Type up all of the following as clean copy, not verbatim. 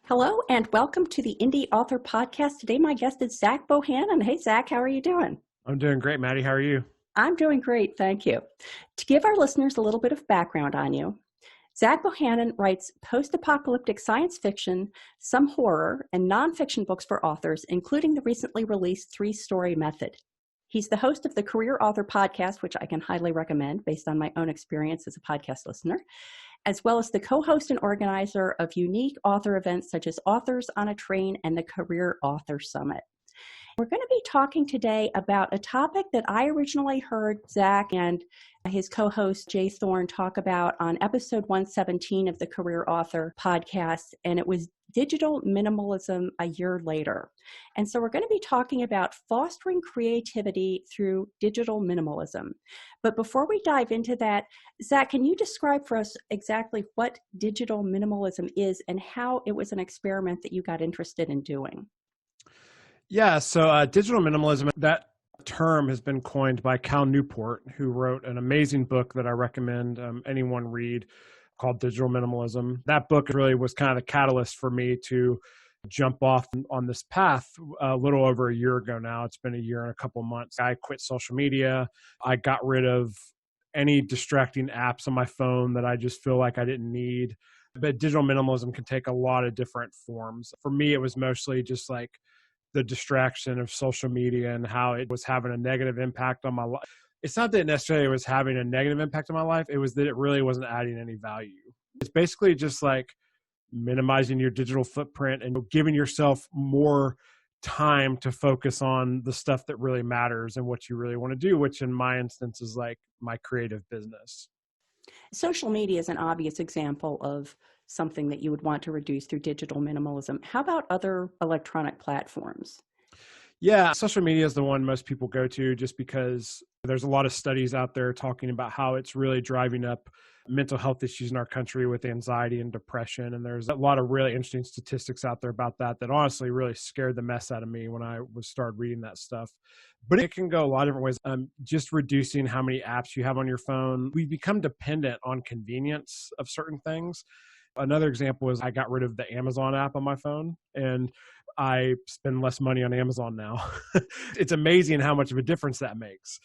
Hello and welcome to the Indy Author Podcast. Today my guest is Zach Bohannon. Hey Zach, how are you doing? I'm doing great, Maddie. How are you? I'm doing great, thank you. To give our listeners a little bit of background on you, Zach Bohannon writes post-apocalyptic science fiction, some horror, and nonfiction books for authors, including the recently released 3-Story Method. He's the host of the Career Author Podcast, which I can highly recommend based on my own experience as a podcast listener, as well as the co-host and organizer of unique author events such as Authors on a Train and the Career Author Summit. We're going to be talking today about a topic that I originally heard Zach and his co-host Jay Thorne talk about on episode 117 of the Career Author Podcast, and it was digital minimalism a year later. And so we're going to be talking about fostering creativity through digital minimalism. But before we dive into that, Zach, can you describe for us exactly what digital minimalism is and how it was an experiment that you got interested in doing? Yeah, so digital minimalism, that term has been coined by Cal Newport, who wrote an amazing book that I recommend anyone read called Digital Minimalism. That book really was kind of the catalyst for me to jump off on this path a little over a year ago now. It's been a year and a couple months. I quit social media. I got rid of any distracting apps on my phone that I just feel like I didn't need. But digital minimalism can take a lot of different forms. For me, it was mostly just like the distraction of social media and how it was having a negative impact on my life. It's not that necessarily it was having a negative impact on my life. It was that it really wasn't adding any value. It's basically just like minimizing your digital footprint and giving yourself more time to focus on the stuff that really matters and what you really want to do, which in my instance is like my creative business. Social media is an obvious example of something that you would want to reduce through digital minimalism. How about other electronic platforms? Yeah, social media is the one most people go to just because there's a lot of studies out there talking about how it's really driving up mental health issues in our country with anxiety and depression. And there's a lot of really interesting statistics out there about that honestly really scared the mess out of me when I started reading that stuff. But it can go a lot of different ways. Just reducing how many apps you have on your phone. We become dependent on convenience of certain things. Another example is I got rid of the Amazon app on my phone and I spend less money on Amazon now. It's amazing how much of a difference that makes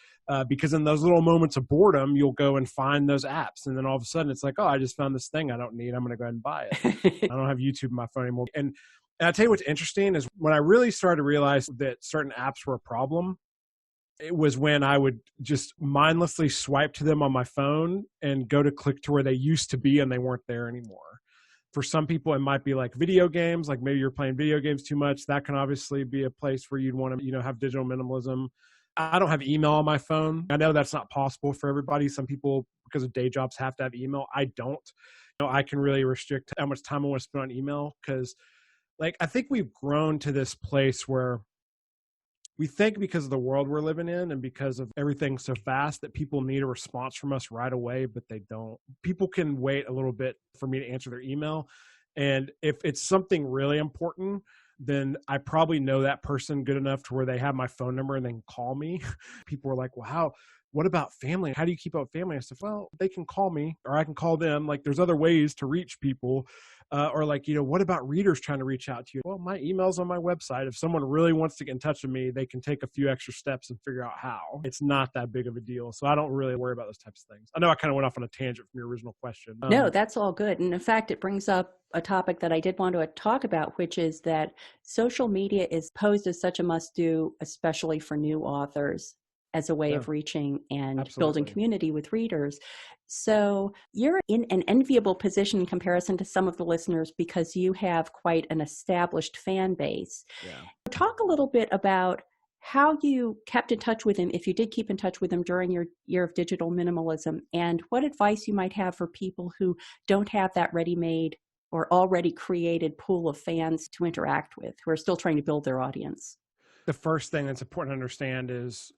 because in those little moments of boredom, you'll go and find those apps. And then all of a sudden it's like, oh, I just found this thing I don't need. I'm going to go ahead and buy it. I don't have YouTube on my phone anymore. And I'll tell you what's interesting is when I really started to realize that certain apps were a problem, it was when I would just mindlessly swipe to them on my phone and go to click to where they used to be and they weren't there anymore. For some people, it might be like video games, like maybe you're playing video games too much. That can obviously be a place where you'd want to, have digital minimalism. I don't have email on my phone. I know that's not possible for everybody. Some people, because of day jobs, have to have email. I don't. I can really restrict how much time I want to spend on email because I think we've grown to this place where we think because of the world we're living in and because of everything so fast that people need a response from us right away, but they don't. People can wait a little bit for me to answer their email. And if it's something really important, then I probably know that person good enough to where they have my phone number and they can call me. People are like, wow, what about family? How do you keep up with family? I said, well, they can call me or I can call them. Like there's other ways to reach people. Or what about readers trying to reach out to you? Well, my email's on my website. If someone really wants to get in touch with me, they can take a few extra steps and figure out how. It's not that big of a deal. So I don't really worry about those types of things. I know I kind of went off on a tangent from your original question. No, that's all good. And in fact, it brings up a topic that I did want to talk about, which is that social media is posed as such a must-do, especially for new authors, as a way of reaching and building community with readers. So you're in an enviable position in comparison to some of the listeners because you have quite an established fan base. Yeah. Talk a little bit about how you kept in touch with him, if you did keep in touch with him during your year of digital minimalism, and what advice you might have for people who don't have that ready-made or already created pool of fans to interact with, who are still trying to build their audience. The first thing that's important to understand is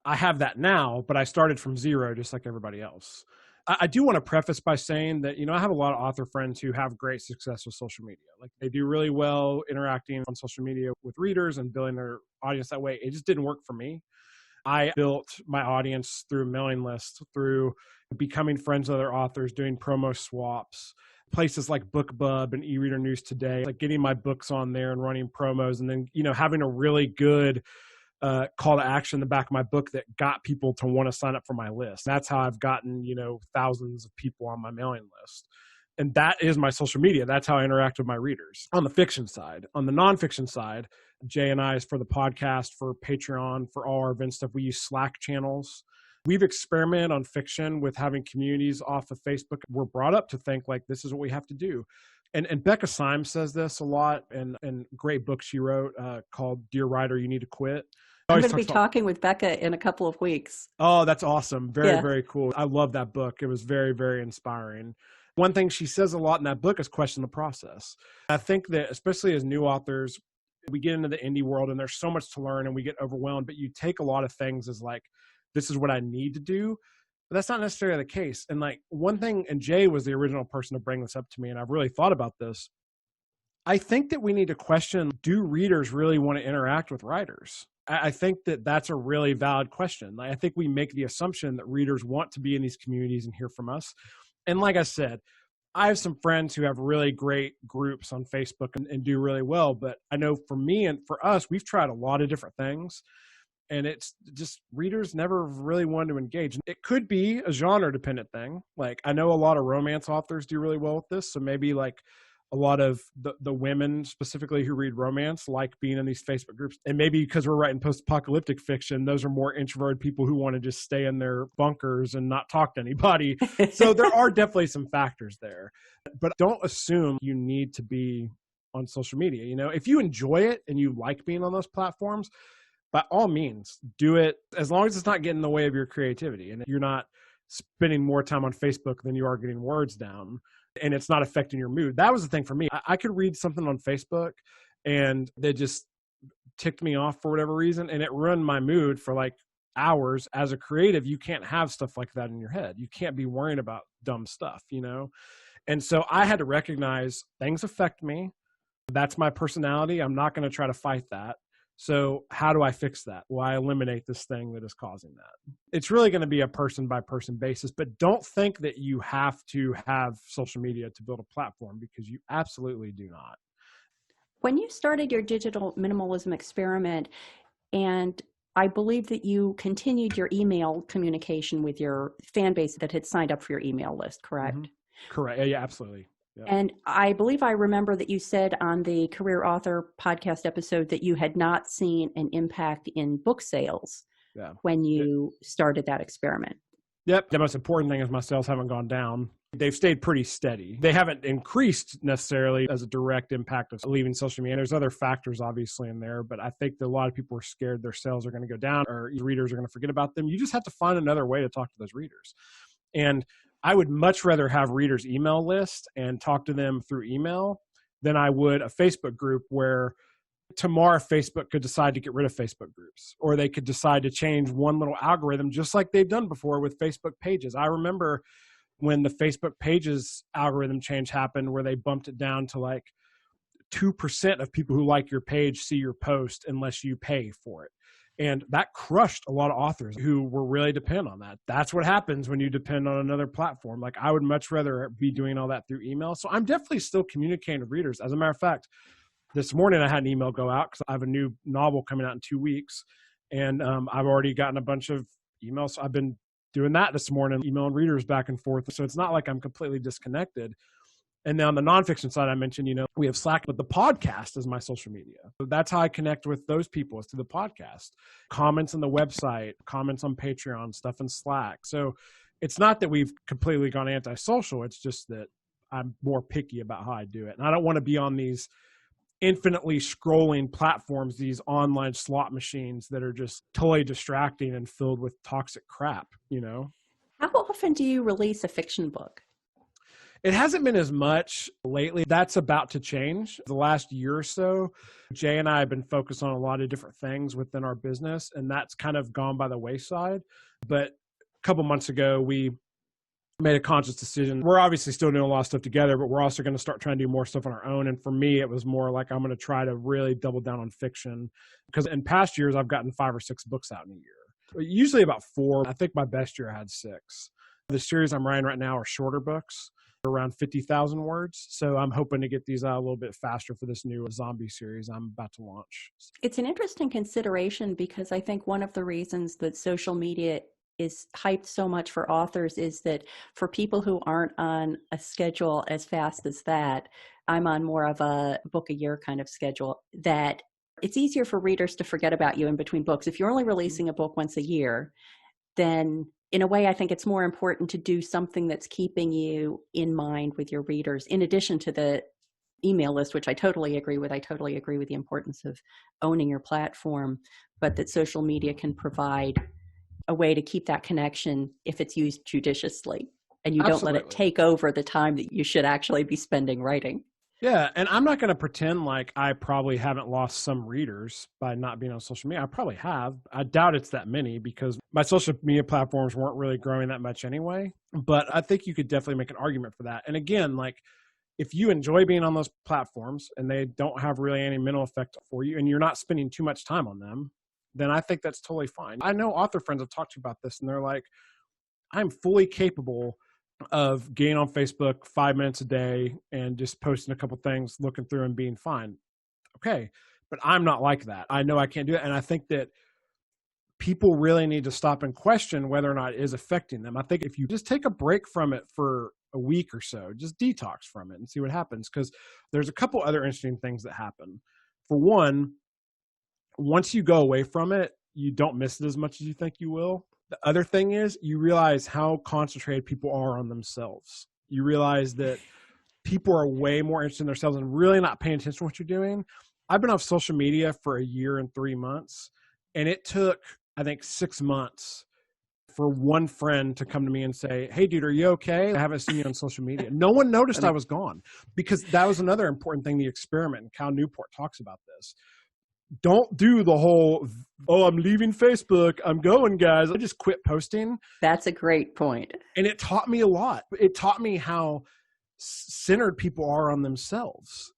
I have that now, but I started from zero, just like everybody else. I do want to preface by saying that, I have a lot of author friends who have great success with social media. Like they do really well interacting on social media with readers and building their audience that way. It just didn't work for me. I built my audience through mailing lists, through becoming friends with other authors, doing promo swaps, places like BookBub and eReader News Today, like getting my books on there and running promos, and then, having a really good call to action in the back of my book that got people to want to sign up for my list. That's how I've gotten, thousands of people on my mailing list. And that is my social media. That's how I interact with my readers on the fiction side. On the nonfiction side, Jay and I, is for the podcast, for Patreon, for all our event stuff, we use Slack channels. We've experimented on fiction with having communities off of Facebook. We're brought up to think like, this is what we have to do. And Becca Symes says this a lot in a great book she wrote called Dear Writer, You Need to Quit. I'm going to be talking with Becca in a couple of weeks. Oh, that's awesome. Very, very cool. I love that book. It was very, very inspiring. One thing she says a lot in that book is question the process. I think that especially as new authors, we get into the indie world and there's so much to learn and we get overwhelmed, but you take a lot of things as like, this is what I need to do. But that's not necessarily the case. And like one thing, and Jay was the original person to bring this up to me, and I've really thought about this. I think that we need to question, do readers really want to interact with writers? I think that that's a really valid question. I think we make the assumption that readers want to be in these communities and hear from us. And like I said, I have some friends who have really great groups on Facebook and do really well. But I know for me and for us, we've tried a lot of different things. And it's just readers never really wanted to engage. It could be a genre dependent thing. Like I know a lot of romance authors do really well with this. So maybe like a lot of the women specifically who read romance like being in these Facebook groups. And maybe because we're writing post-apocalyptic fiction, those are more introverted people who want to just stay in their bunkers and not talk to anybody. So there are definitely some factors there. But don't assume you need to be on social media. If you enjoy it and you like being on those platforms, by all means, do it as long as it's not getting in the way of your creativity and you're not spending more time on Facebook than you are getting words down and it's not affecting your mood. That was the thing for me. I could read something on Facebook and they just ticked me off for whatever reason and it ruined my mood for like hours. As a creative, you can't have stuff like that in your head. You can't be worrying about dumb stuff, And so I had to recognize things affect me. That's my personality. I'm not going to try to fight that. So how do I fix that? Well, I eliminate this thing that is causing that. It's really going to be a person by person basis, but don't think that you have to have social media to build a platform because you absolutely do not. When you started your digital minimalism experiment, and I believe that you continued your email communication with your fan base that had signed up for your email list, correct? Mm-hmm. Correct. Yeah, absolutely. Yep. And I believe I remember that you said on the Career Author podcast episode that you had not seen an impact in book sales when you started that experiment. Yep. The most important thing is my sales haven't gone down. They've stayed pretty steady. They haven't increased necessarily as a direct impact of leaving social media. And there's other factors obviously in there, but I think that a lot of people are scared their sales are going to go down or readers are going to forget about them. You just have to find another way to talk to those readers. And I would much rather have readers' email list and talk to them through email than I would a Facebook group where tomorrow Facebook could decide to get rid of Facebook groups, or they could decide to change one little algorithm just like they've done before with Facebook pages. I remember when the Facebook pages algorithm change happened where they bumped it down to like 2% of people who like your page see your post unless you pay for it. And that crushed a lot of authors who were really dependent on that. That's what happens when you depend on another platform. Like I would much rather be doing all that through email. So I'm definitely still communicating with readers. As a matter of fact, this morning I had an email go out because I have a new novel coming out in 2 weeks. And I've already gotten a bunch of emails. So I've been doing that this morning, emailing readers back and forth. So it's not like I'm completely disconnected. And then on the nonfiction side, I mentioned, we have Slack, but the podcast is my social media. So that's how I connect with those people is through the podcast. Comments on the website, comments on Patreon, stuff in Slack. So it's not that we've completely gone antisocial. It's just that I'm more picky about how I do it. And I don't want to be on these infinitely scrolling platforms, these online slot machines that are just totally distracting and filled with toxic crap, How often do you release a fiction book? It hasn't been as much lately. That's about to change. The last year or so, Jay and I have been focused on a lot of different things within our business, and that's kind of gone by the wayside. But a couple months ago, we made a conscious decision. We're obviously still doing a lot of stuff together, but we're also going to start trying to do more stuff on our own. And for me, it was more like I'm going to try to really double down on fiction because in past years, I've gotten 5 or 6 books out in a year. Usually about 4. I think my best year I had 6. The series I'm writing right now are shorter books. around 50,000 words. So I'm hoping to get these out a little bit faster for this new zombie series I'm about to launch. It's an interesting consideration because I think one of the reasons that social media is hyped so much for authors is that for people who aren't on a schedule as fast as that, I'm on more of a book a year kind of schedule, that it's easier for readers to forget about you in between books. If you're only releasing a book once a year, then in a way, I think it's more important to do something that's keeping you in mind with your readers, in addition to the email list, which I totally agree with. I totally agree with the importance of owning your platform, but that social media can provide a way to keep that connection if it's used judiciously, and you don't let it take over the time that you should actually be spending writing. Yeah, and I'm not going to pretend like I probably haven't lost some readers by not being on social media. I probably have. I doubt it's that many because my social media platforms weren't really growing that much anyway. But I think you could definitely make an argument for that. And again, like if you enjoy being on those platforms and they don't have really any mental effect for you and you're not spending too much time on them, then I think that's totally fine. I know author friends have talked to you about this and they're like, I'm fully capable of getting on Facebook 5 minutes a day and just posting a couple things, looking through and being fine. Okay. But I'm not like that. I know I can't do it. And I think that people really need to stop and question whether or not it is affecting them. I think if you just take a break from it for a week or so, just detox from it and see what happens. Because there's a couple other interesting things that happen. For one, once you go away from it, you don't miss it as much as you think you will. The other thing is you realize how concentrated people are on themselves. You realize that people are way more interested in themselves and really not paying attention to what you're doing. I've been off social media for a year and 3 months, and it took, I think, 6 months for one friend to come to me and say, hey, dude, are you okay? I haven't seen you on social media. No one noticed I was gone, because that was another important thing, the experiment, and Cal Newport talks about this. Don't do the whole, oh, I'm leaving Facebook, I'm going, guys. I just quit posting. That's a great point. And it taught me a lot. It taught me how centered people are on themselves.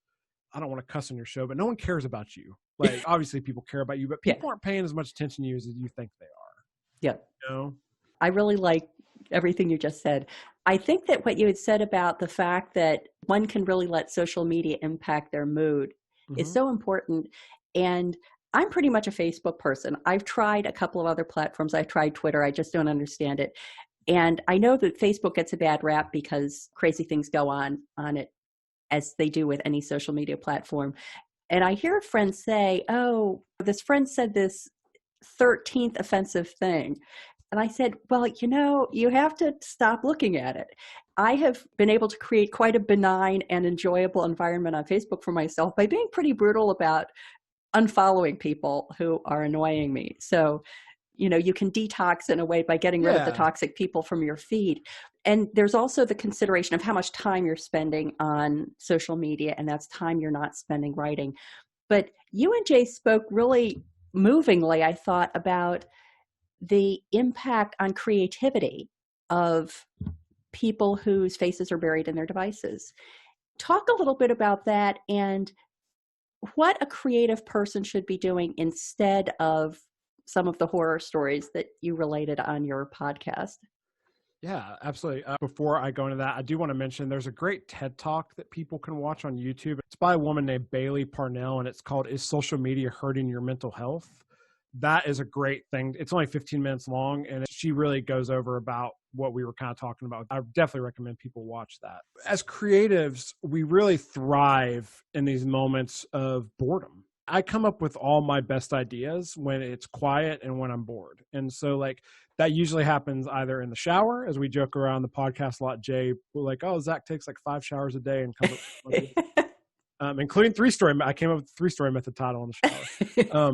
I don't want to cuss on your show, but no one cares about you. Like, obviously people care about you, but people aren't paying as much attention to you as you think they are. Yeah. You know? I really like everything you just said. I think that what you had said about the fact that one can really let social media impact their mood is so important. And I'm pretty much a Facebook person. I've tried a couple of other platforms. I've tried Twitter. I just don't understand it. And I know that Facebook gets a bad rap because crazy things go on it, as they do with any social media platform. And I hear a friend say, oh, this friend said this 13th offensive thing. And I said, well, you have to stop looking at it. I have been able to create quite a benign and enjoyable environment on Facebook for myself by being pretty brutal about unfollowing people who are annoying me. So, you can detox in a way by getting rid of the toxic people from your feed. And there's also the consideration of how much time you're spending on social media, and that's time you're not spending writing. But you and Jay spoke really movingly, I thought, about the impact on creativity of people whose faces are buried in their devices. Talk a little bit about that and what a creative person should be doing instead of some of the horror stories that you related on your podcast. Yeah, absolutely. Before I go into that, I do want to mention there's a great TED Talk that people can watch on YouTube. It's by a woman named Bailey Parnell, and it's called Is Social Media Hurting Your Mental Health? That is a great thing. It's only 15 minutes long, and she really goes over about what we were kind of talking about. I definitely recommend people watch that. As creatives, we really thrive in these moments of boredom. I come up with all my best ideas when it's quiet and when I'm bored. And so that usually happens either in the shower, as we joke around the podcast a lot. Jay, we're like, oh, Zach takes 5 showers a day and comes up with including 3-story. I came up with the 3-story method title in the shower.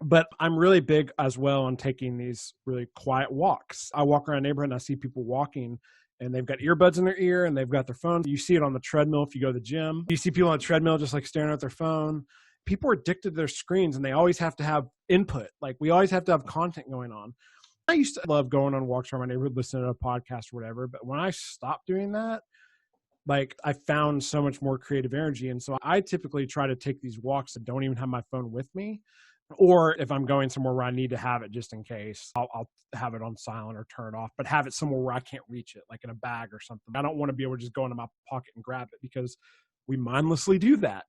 But I'm really big as well on taking these really quiet walks. I walk around the neighborhood and I see people walking and they've got earbuds in their ear and they've got their phone. You see it on the treadmill if you go to the gym. You see people on the treadmill just staring at their phone. People are addicted to their screens and they always have to have input. We always have to have content going on. I used to love going on walks around my neighborhood, listening to a podcast or whatever. But when I stopped doing that, I found so much more creative energy. And so I typically try to take these walks and don't even have my phone with me. Or if I'm going somewhere where I need to have it just in case, I'll have it on silent or turn it off, but have it somewhere where I can't reach it, like in a bag or something. I don't want to be able to just go into my pocket and grab it because we mindlessly do that,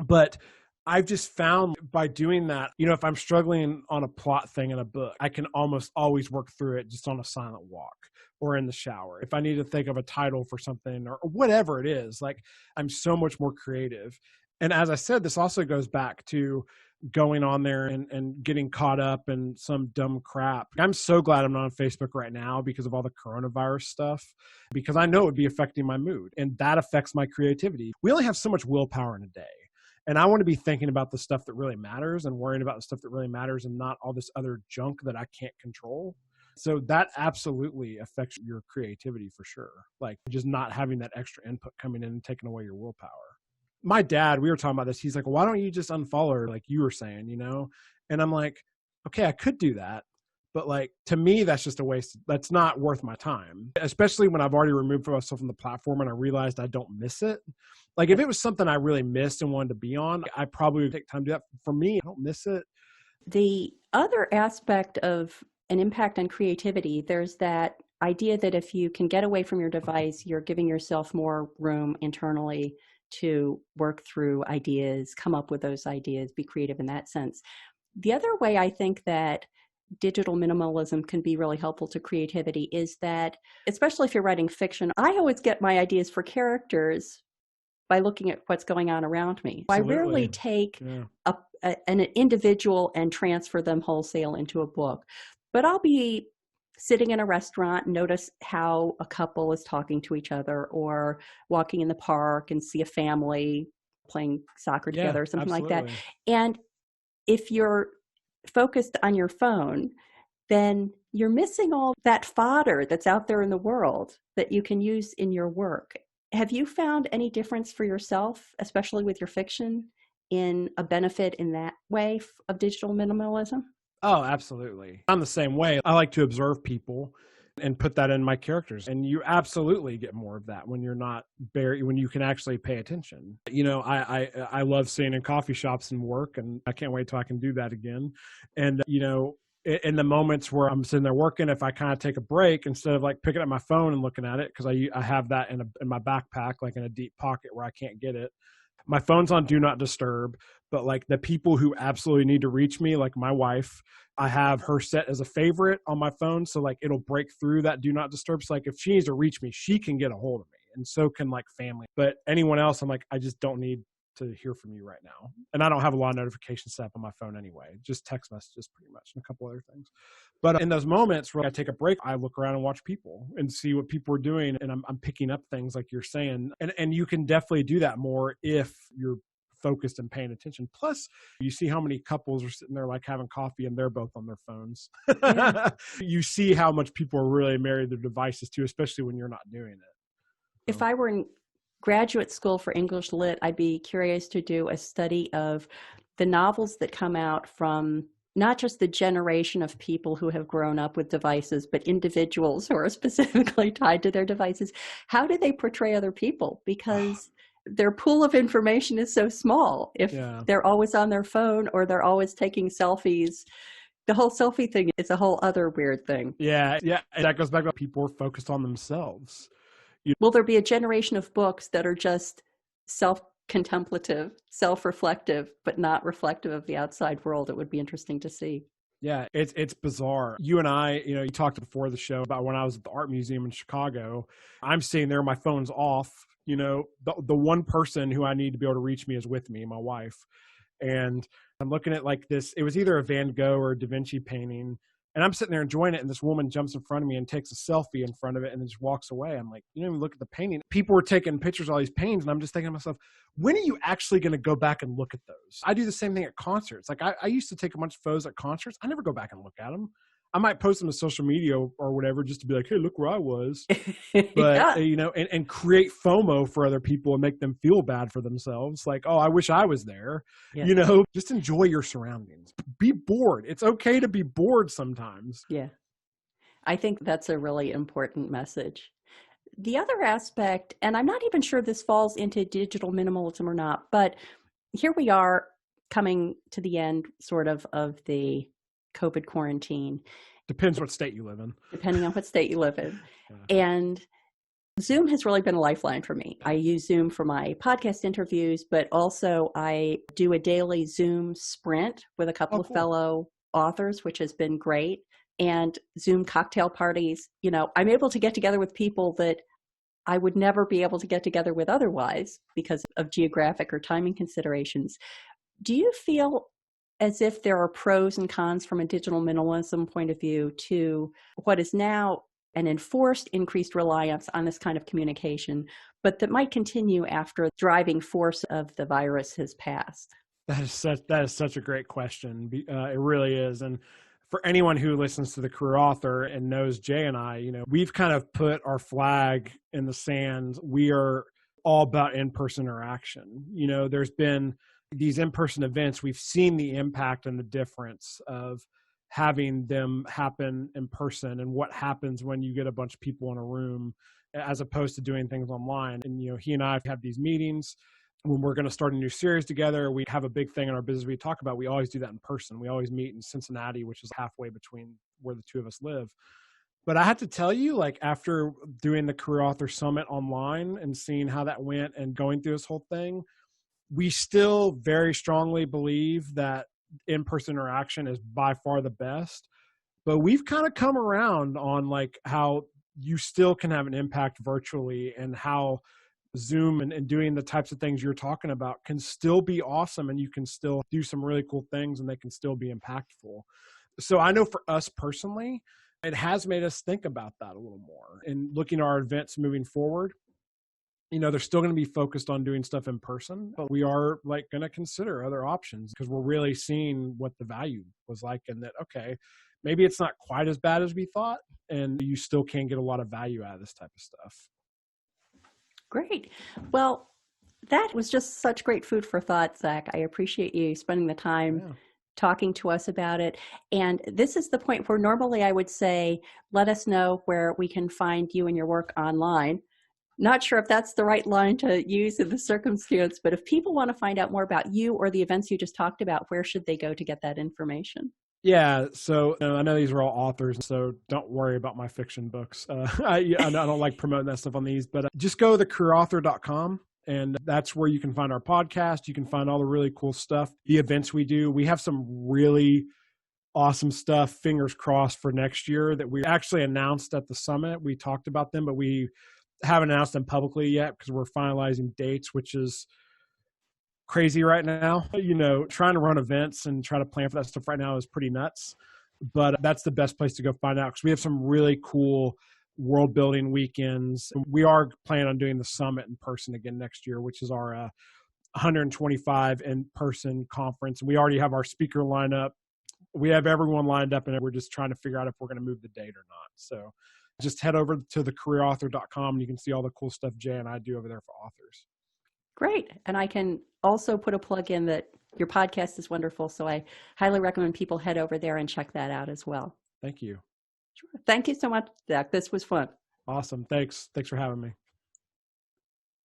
But I've just found by doing that, if I'm struggling on a plot thing in a book, I can almost always work through it just on a silent walk or in the shower. If I need to think of a title for something or whatever it is, like I'm so much more creative. And as I said, this also goes back to going on there and getting caught up in some dumb crap. I'm so glad I'm not on Facebook right now because of all the coronavirus stuff, because I know it would be affecting my mood and that affects my creativity. We only have so much willpower in a day. And I want to be thinking about the stuff that really matters and worrying about the stuff that really matters and not all this other junk that I can't control. So that absolutely affects your creativity for sure. Like just not having that extra input coming in and taking away your willpower. My dad, we were talking about this. He's like, why don't you just unfollow her like you were saying, And I'm like, okay, I could do that. But like, to me, that's just a waste. That's not worth my time, especially when I've already removed myself from the platform and I realized I don't miss it. Like if it was something I really missed and wanted to be on, I probably would take time to do that. For me, I don't miss it. The other aspect of an impact on creativity, there's that idea that if you can get away from your device, you're giving yourself more room internally to work through ideas, come up with those ideas, be creative in that sense. The other way I think that digital minimalism can be really helpful to creativity is that, especially if you're writing fiction, I always get my ideas for characters by looking at what's going on around me. Absolutely. I rarely take an individual and transfer them wholesale into a book, but I'll be sitting in a restaurant and notice how a couple is talking to each other, or walking in the park and see a family playing soccer together or something like that. And if you're focused on your phone, then you're missing all that fodder that's out there in the world that you can use in your work. Have you found any difference for yourself, especially with your fiction, in a benefit in that way of digital minimalism? Oh, absolutely. I'm the same way. I like to observe people and put that in my characters. And you absolutely get more of that when you're not when you can actually pay attention. I love sitting in coffee shops and work, and I can't wait till I can do that again. And, in the moments where I'm sitting there working, if I kind of take a break, instead of like picking up my phone and looking at it, because I have that in my backpack, like in a deep pocket where I can't get it. My phone's on do not disturb, but like the people who absolutely need to reach me, like my wife, I have her set as a favorite on my phone. So like it'll break through that do not disturb. So like if she needs to reach me, she can get a hold of me, and so can like family. But anyone else, I'm like, I just don't need to hear from you right now. And I don't have a lot of notifications set up on my phone anyway, just text messages pretty much and a couple other things. But in those moments where I take a break, I look around and watch people and see what people are doing. And I'm picking up things like you're saying. And you can definitely do that more if you're focused and paying attention. Plus, you see how many couples are sitting there like having coffee and they're both on their phones. Yeah. You see how much people are really married to their devices too, especially when you're not doing it. If I were in graduate school for English Lit, I'd be curious to do a study of the novels that come out from not just the generation of people who have grown up with devices, but individuals who are specifically tied to their devices. How do they portray other people? Because their pool of information is so small. If they're always on their phone or they're always taking selfies, the whole selfie thing is a whole other weird thing. Yeah. And that goes back to people are focused on themselves. Will there be a generation of books that are just self-contemplative, self-reflective, but not reflective of the outside world? It would be interesting to see. Yeah, it's bizarre. You and I, you talked before the show about when I was at the art museum in Chicago. I'm sitting there, my phone's off. The one person who I need to be able to reach me is with me, my wife. And I'm looking at like this, it was either a Van Gogh or a Da Vinci painting. And I'm sitting there enjoying it, and this woman jumps in front of me and takes a selfie in front of it and then just walks away. I'm like, you don't even look at the painting. People were taking pictures of all these paintings, and I'm just thinking to myself, when are you actually going to go back and look at those? I do the same thing at concerts. Like I used to take a bunch of photos at concerts. I never go back and look at them. I might post them to social media or whatever just to be like, hey, look where I was. But, and create FOMO for other people and make them feel bad for themselves. Like, oh, I wish I was there. Yeah. Just enjoy your surroundings. Be bored. It's okay to be bored sometimes. Yeah. I think that's a really important message. The other aspect, and I'm not even sure this falls into digital minimalism or not, but here we are coming to the end sort of the COVID quarantine. Depends what state you live in. Depending on what state you live in. Yeah. And Zoom has really been a lifeline for me. I use Zoom for my podcast interviews, but also I do a daily Zoom sprint with a couple of fellow authors, which has been great. And Zoom cocktail parties. I'm able to get together with people that I would never be able to get together with otherwise because of geographic or timing considerations. Do you feel as if there are pros and cons from a digital minimalism point of view to what is now an enforced increased reliance on this kind of communication, but that might continue after the driving force of the virus has passed? That is such a great question. It really is. And for anyone who listens to The Career Author and knows Jay and I, we've kind of put our flag in the sand. We are all about in-person interaction. There's been these in-person events. We've seen the impact and the difference of having them happen in person and what happens when you get a bunch of people in a room as opposed to doing things online. And, he and I have these meetings when we're going to start a new series together. We have a big thing in our business we talk about. We always do that in person. We always meet in Cincinnati, which is halfway between where the two of us live. But I have to tell you, after doing the Career Author Summit online and seeing how that went and going through this whole thing, we still very strongly believe that in-person interaction is by far the best. But we've kind of come around on how you still can have an impact virtually, and how Zoom and doing the types of things you're talking about can still be awesome, and you can still do some really cool things and they can still be impactful. So I know for us personally, it has made us think about that a little more and looking at our events moving forward. They're still going to be focused on doing stuff in person, but we are going to consider other options because we're really seeing what the value was like, and that, okay, maybe it's not quite as bad as we thought, and you still can get a lot of value out of this type of stuff. Great. Well, that was just such great food for thought, Zach. I appreciate you spending the time talking to us about it. And this is the point where normally I would say, let us know where we can find you and your work online. Not sure if that's the right line to use in the circumstance, but if people want to find out more about you or the events you just talked about, where should they go to get that information? Yeah, so I know these are all authors, so don't worry about my fiction books. I don't like promoting that stuff on these, but just go to thecareerauthor.com, and that's where you can find our podcast. You can find all the really cool stuff, the events we do. We have some really awesome stuff, fingers crossed, for next year that we actually announced at the summit. We talked about them, but we haven't announced them publicly yet because we're finalizing dates, which is crazy right now. Trying to run events and try to plan for that stuff right now is pretty nuts, but that's the best place to go find out because we have some really cool world building weekends. We are planning on doing the summit in person again next year, which is our 125 in-person conference. We already have our speaker lineup. We have everyone lined up, and we're just trying to figure out if we're going to move the date or not. So just head over to thecareerauthor.com and you can see all the cool stuff Jay and I do over there for authors. Great. And I can also put a plug in that your podcast is wonderful. So I highly recommend people head over there and check that out as well. Thank you. Sure. Thank you so much, Zach. This was fun. Awesome. Thanks for having me.